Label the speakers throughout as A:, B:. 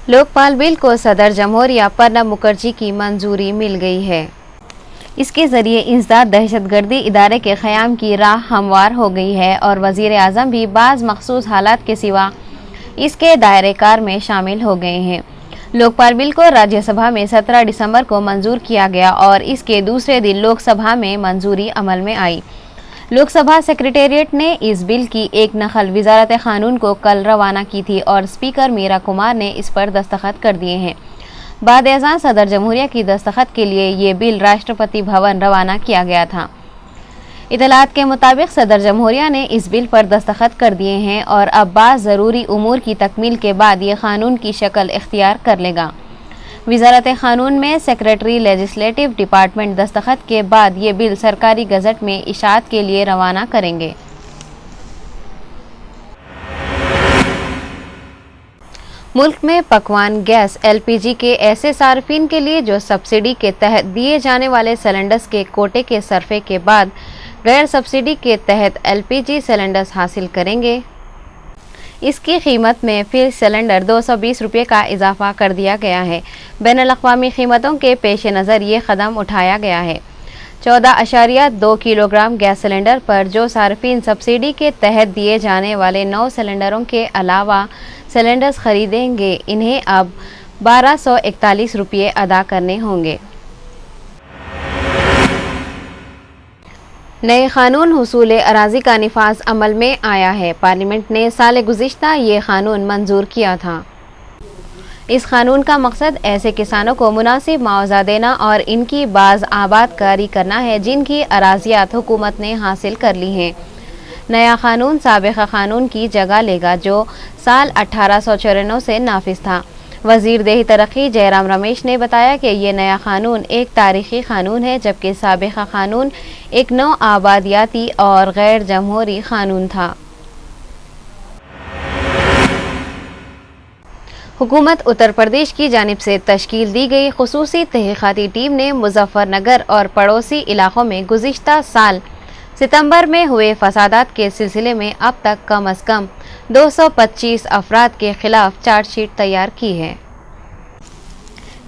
A: Lokpal bill को सदर जमहूरिया प्रणब मुखर्जी की मंजूरी मिल गई है। इसके जरिए इंसदाद दहशतगर्दी इदारे के क़याम की राह हमवार हो गई है और वज़ीर आज़म भी बाज़ मखसूस हालात के सिवा इसके दायरे कार में शामिल हो गए हैं। लोकपाल बिल को राज्यसभा में 17 दिसंबर को मंजूर किया गया और इसके दूसरे दिन लोकसभा में मंजूरी अमल में आई। लोकसभा सेक्रेटेरिएट ने इस बिल की एक नकल वजारत क़ानून को कल रवाना की थी और स्पीकर मीरा कुमार ने इस पर दस्तखत कर दिए हैं। बाद अज़ान सदर जमहूरिया की दस्तखत के लिए ये बिल राष्ट्रपति भवन रवाना किया गया था। इतलात के मुताबिक सदर जमहूरिया ने इस बिल पर दस्तखत कर दिए हैं और अब बाज़ ज़रूरी उमूर की तकमील के बाद ये कानून की शक्ल इख्तियार कर लेगा। वजारत क़ानून में सेक्रेटरी लेजिस्लेटिव डिपार्टमेंट दस्तखत के बाद ये बिल सरकारी गज़ट में इशाअत के लिए रवाना करेंगे। मुल्क में पकवान गैस LPG के ऐसे सार्फिन के लिए जो सब्सिडी के तहत दिए जाने वाले सिलेंडर्स के कोटे के सरफे के बाद गैर सब्सिडी के तहत LPG सिलेंडर्स हासिल करेंगे, इसकी कीमत में फिर सिलेंडर 220 रुपये का इजाफा कर दिया गया है। बैनुल-अक़वामी कीमतों के पेश नज़र ये कदम उठाया गया है। 14.2 किलोग्राम गैस सिलेंडर पर जो सार्फिन सब्सिडी के तहत दिए जाने वाले 9 सिलेंडरों के अलावा सिलेंडर्स खरीदेंगे, इन्हें अब 1241 रुपये अदा करने होंगे। नए कानून हुसूल अराजी का निफाज अमल में आया है। पार्लियामेंट ने साल गुज़िश्ता ये कानून मंजूर किया था। इस कानून का मकसद ऐसे किसानों को मुनासिब मुआवजा देना और इनकी बाज़ आबादकारी करना है जिनकी अराजियात हुकूमत ने हासिल कर ली हैं। नया कानून साबिक़ा कानून की जगह लेगा जो साल 1894 से नाफिज था। वज़ीर देही तरक्की जयराम रमेश ने बताया कि ये नया कानून एक तारीख़ी कानून है, जबकि साबिक़ा कानून एक नौ आबादियाती और गैर जमहूरी कानून था। हुकूमत उत्तर प्रदेश की जानिब से तश्कील दी गई खुसूसी तहक़ीक़ाती टीम ने मुज़फ़्फ़रनगर और पड़ोसी इलाक़ों में गुज़िश्ता साल सितंबर में हुए फसादात के सिलसिले में अब तक कम अज़ कम 225 अफराद के खिलाफ चार्जशीट तैयार की है।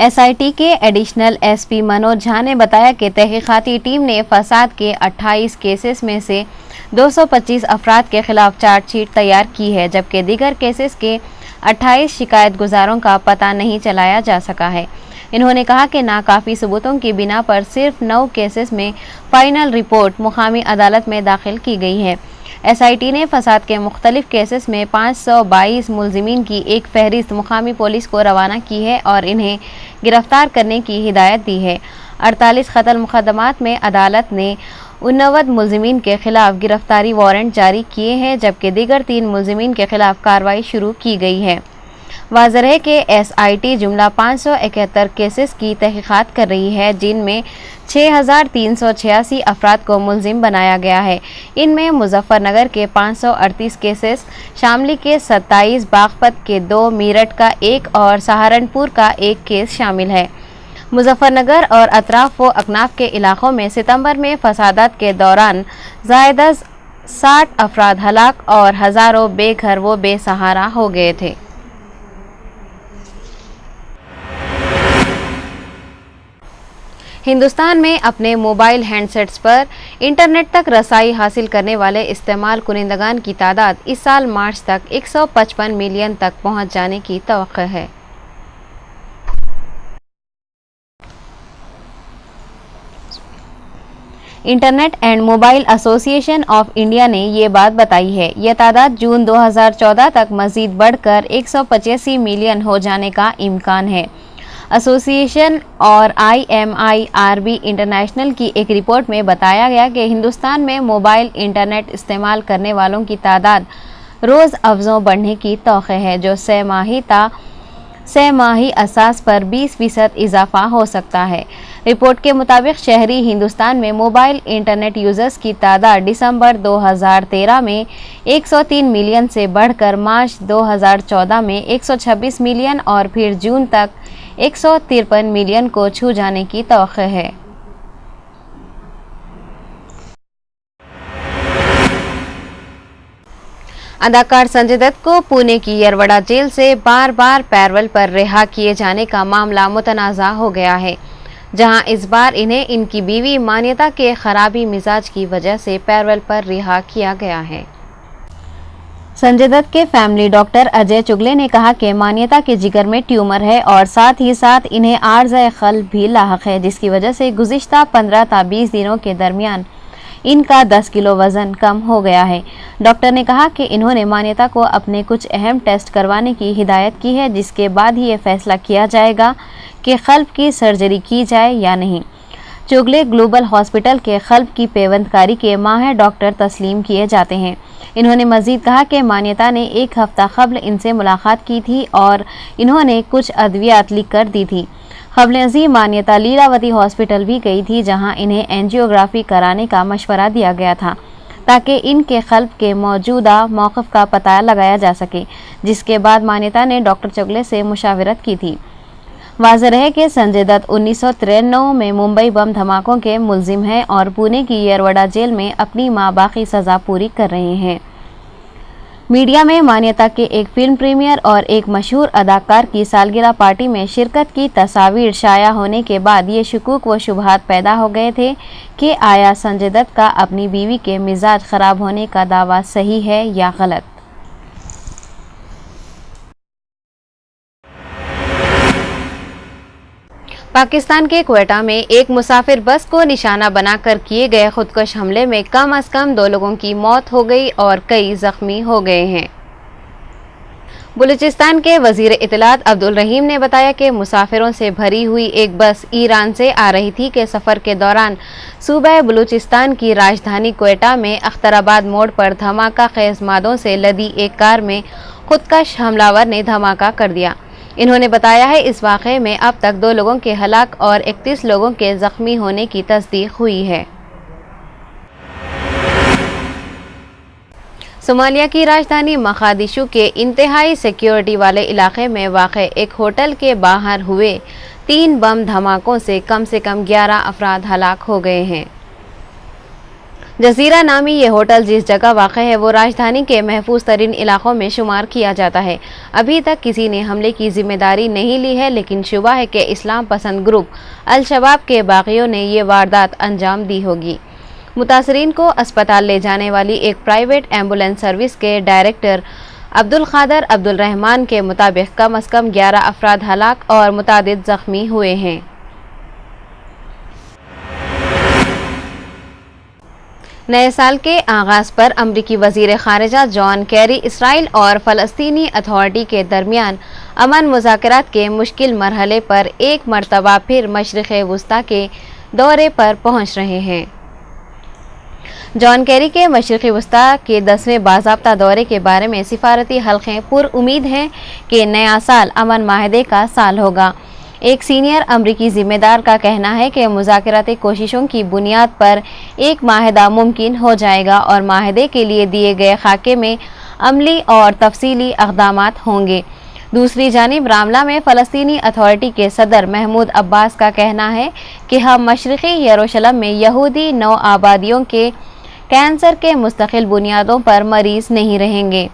A: SIT के एडिशनल SP मनोज झा ने बताया कि तहक़ीक़ाती टीम ने फसाद के 28 केसेस में से 225 अफराद के खिलाफ चार्जशीट तैयार की है, जबकि दीगर केसेस के 28 शिकायत गुजारों का पता नहीं चलाया जा सका है। इन्होंने कहा कि नाकाफ़ी सबूतों की बिना पर सिर्फ 9 केसेस में फ़ाइनल रिपोर्ट मुकामी अदालत में दाखिल की गई है। SIT ने फसाद के मुख्तलिफ केसेस में 522 मुलजिमीन की एक फहरिस्त मुकामी पुलिस को रवाना की है और इन्हें गिरफ्तार करने की हिदायत दी है। 48 कत्ल मुकदमात में अदालत ने 89 मुलजिमीन के खिलाफ गिरफ्तारी वारंट जारी किए हैं, जबकि दीगर 3 मुलजिमीन के खिलाफ कार्रवाई शुरू की गई है। वाज़ेह है कि SIT जुमला 571 केसेस की तहक़ीक़ात कर रही है, जिनमें 6386 अफराद को मुलजिम बनाया गया है। इनमें मुज़फ़्फ़रनगर के 538 केसेस, शामली के 27, बागपत के 2, मीरठ का 1 और सहारनपुर का 1 केस शामिल है। मुज़फ़्फ़रनगर और अतराफ़ व अकनाफ़ के इलाक़ों में सितंबर में फसादात के दौरान ज़ायद 60 अफराद हलाक और हज़ारों बेघर व बेसहारा हो गए थे। हिंदुस्तान में अपने मोबाइल हैंडसेट्स पर इंटरनेट तक रसाई हासिल करने वाले इस्तेमाल कुनिंदगान की तादाद इस साल मार्च तक 155 मिलियन तक पहुंच जाने की तवक्को है। Internet and mobile association of India ने ये बात बताई है। यह तादाद जून 2014 तक मजीद बढ़कर 185 मिलियन हो जाने का इम्कान है। एसोसिएशन और IMIRB इंटरनेशनल की एक रिपोर्ट में बताया गया कि हिंदुस्तान में मोबाइल इंटरनेट इस्तेमाल करने वालों की तादाद रोज़ अफजों बढ़ने की तौक़े है, जो सह-माही असास पर 20% इजाफा हो सकता है। रिपोर्ट के मुताबिक शहरी हिंदुस्तान में मोबाइल इंटरनेट यूज़र्स की तादाद दिसंबर 2013 में 103 मिलियन से बढ़कर मार्च 2014 में 126 मिलियन और फिर जून तक 153 मिलियन को छू जाने की तवक्को है। अदाकार संजय दत्त को पुणे की येरवड़ा जेल से बार बार पैरोल पर रिहा किए जाने का मामला मुतनाज़ा हो गया है, जहां इस बार इन्हें इनकी बीवी मान्यता के खराबी मिजाज की वजह से पैरोल पर रिहा किया गया है। संजय दत्त के फैमिली डॉक्टर अजय चुगले ने कहा कि मान्यता के जिगर में ट्यूमर है और साथ ही साथ इन्हें आर्ज़ क़ल्ब भी लाहक है, जिसकी वजह से गुज़िश्ता 15 ta 20 दिनों के दरमियान इनका 10 किलो वज़न कम हो गया है। डॉक्टर ने कहा कि इन्होंने मान्यता को अपने कुछ अहम टेस्ट करवाने की हिदायत की है, जिसके बाद ही ये फैसला किया जाएगा कि क़ल्ब की सर्जरी की जाए या नहीं। चुगले ग्लोबल हॉस्पिटल के क़ल्ब की पेवंदकारी के माहिर डॉक्टर तस्लीम किए जाते हैं। इन्होंने मज़ीद कहा कि मान्यता ने 1 हफ्ता कबल इनसे मुलाकात की थी और इन्होंने कुछ अद्वियात लिख कर दी थी। क़ब्ल अज़ीं मान्यता लीलावती हॉस्पिटल भी गई थी, जहां इन्हें एंजियोग्राफी कराने का मशवरा दिया गया था ताकि इनके क़ल्ब के मौजूदा मौक़िफ़ का पता लगाया जा सके, जिसके बाद मान्यता ने डॉक्टर चुगले से मुशावरत की थी। वाज़ेह रहे कि संजय दत्त 1993 में मुंबई बम धमाकों के मुल्जिम हैं और पुणे की येरवड़ा जेल में अपनी माबाकी सज़ा पूरी कर रहे हैं। मीडिया में मान्यता के एक फिल्म प्रीमियर और एक मशहूर अदाकार की सालगिरह पार्टी में शिरकत की तस्वीर शाया होने के बाद ये शुकूक व शुबहात पैदा हो गए थे कि आया संजय दत्त का अपनी बीवी के मिजाज ख़राब होने का दावा सही है या गलत। पाकिस्तान के क्वेटा में एक मुसाफिर बस को निशाना बनाकर किए गए खुदकुश हमले में कम से कम 2 लोगों की मौत हो गई और कई जख्मी हो गए हैं। बलूचिस्तान के वजीर इत्तलात अब्दुल रहीम ने बताया कि मुसाफिरों से भरी हुई एक बस ईरान से आ रही थी कि सफ़र के दौरान सूबा बलूचिस्तान की राजधानी क्वेटा में अख्तराबाद मोड़ पर धमाका खेज मादों से लदी एक कार में खुदकश हमलावर ने धमाका कर दिया। इन्होंने बताया है इस वाक़े में अब तक 2 लोगों के हलाक और 31 लोगों के ज़ख्मी होने की तस्दीक हुई है। सोमालिया की राजधानी मकादिशु के इंतहाई सिक्योरिटी वाले इलाके में वाक़े एक होटल के बाहर हुए 3 बम धमाकों से कम 11 अफराद हलाक हो गए हैं। जजीरा नामी ये होटल जिस जगह वाक़ है वो राजधानी के महफूज तरीन इलाकों में शुमार किया जाता है। अभी तक किसी ने हमले की जिम्मेदारी नहीं ली है, लेकिन शुबा है कि इस्लाम पसंद ग्रुप अल शबाब के बागियों ने ये वारदात अंजाम दी होगी। मुतासरीन को अस्पताल ले जाने वाली एक प्राइवेट एम्बुलेंस सर्विस के डायरेक्टर अब्दुल क़ादर अब्दुल रहमान के मुताबिक कम से कम 11 अफराद हलाक और मुतादिद ज़ख्मी हुए हैं। नए साल के आगाज़ पर अमरीकी वज़ीर ख़ारिजा जॉन कैरी इसराइल और फ़लस्तीनी अथॉरिटी के दरमियान अमन मुज़ाकरात के मुश्किल मरहले पर एक मरतबा फिर मशरिक़ वुस्ता के दौरे पर पहुँच रहे हैं। जॉन कैरी के मशरिक़ वुस्ता के 10वें बाज़ाब्ता दौरे के बारे में सिफारती हल्क़े पुरउम्मीद हैं कि नया साल अमन माहदे का साल होगा। एक सीनियर अमरीकी ज़िम्मेदार का कहना है कि मुज़ाकराती कोशिशों की बुनियाद पर एक माहदा मुमकिन हो जाएगा और माहदे के लिए दिए गए खाके में अमली और तफसीली इक़दामात होंगे। दूसरी जानिब रामला में फ़लस्तीनी अथॉरिटी के सदर महमूद अब्बास का कहना है कि हम मशरिक़ी यरूशलेम में यहूदी नौ आबादियों के कैंसर के मुस्तकिल बुनियादों पर मरीज़ नहीं रहेंगे।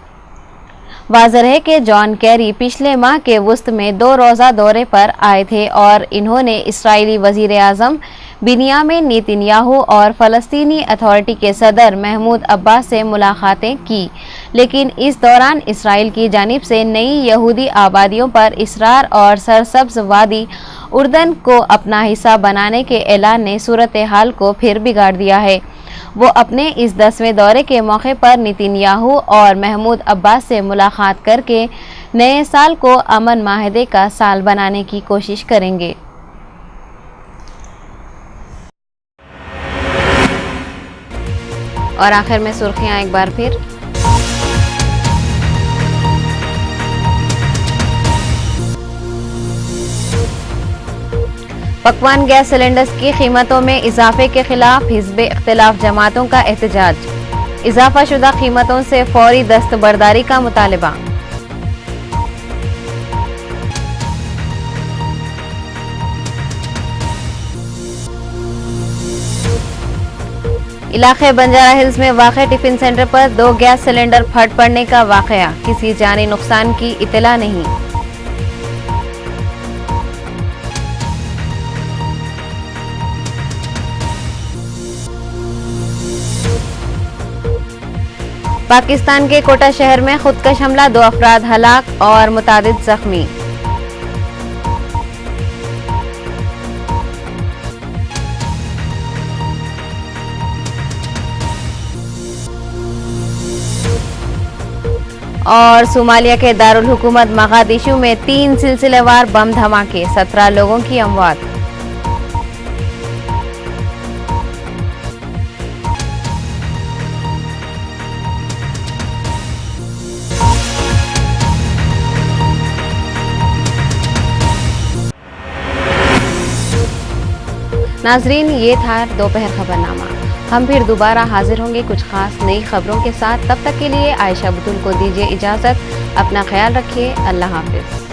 A: वाज़ेह है कि जॉन कैरी पिछले माह के वस्त में 2 रोज़ा दौरे पर आए थे और इन्होंने इस्राएली वज़ीर आज़म बिन्यामिन नेतन्याहू और फ़लस्तीनी अथॉरिटी के सदर महमूद अब्बास से मुलाकातें की, लेकिन इस दौरान इसराइल की जानिब से नई यहूदी आबादियों पर इसरार और सरसब्ज़ वादी उर्दन को अपना हिस्सा बनाने के ऐलान ने सूरत हाल को फिर बिगाड़ दिया है। वो अपने इस 10वें दौरे के मौके पर नेतन्याहू और महमूद अब्बास से मुलाकात करके नए साल को अमन माहदे का साल बनाने की कोशिश करेंगे। और आखिर में सुर्खियां एक बार फिर। पकवान गैस सिलेंडर्स की कीमतों में इजाफे के खिलाफ हिज़्ब इख्तिलाफ जमातों का एहतजाज। इजाफा शुदा कीमतों से फौरी दस्तबरदारी का मुतालबा। इलाके बंजारा हिल्स में वाक़ टिफिन सेंटर पर 2 गैस सिलेंडर फट पड़ने का वाक़या, किसी जानी नुकसान की इत्तला नहीं। पाकिस्तान के कोटा शहर में खुदकश हमला, 2 अफराद हलाक और मुतादिद जख्मी। और सोमालिया के दारुल हुकूमत मगादिशु में 3 सिलसिलेवार बम धमाके, 17 लोगों की अमवात। नाजरीन, ये था दोपहर खबरनामा। हम फिर दोबारा हाजिर होंगे कुछ खास नई खबरों के साथ। तब तक के लिए आयशा बुतुल को दीजिए इजाज़त। अपना ख्याल रखिए। अल्लाह हाफिज़।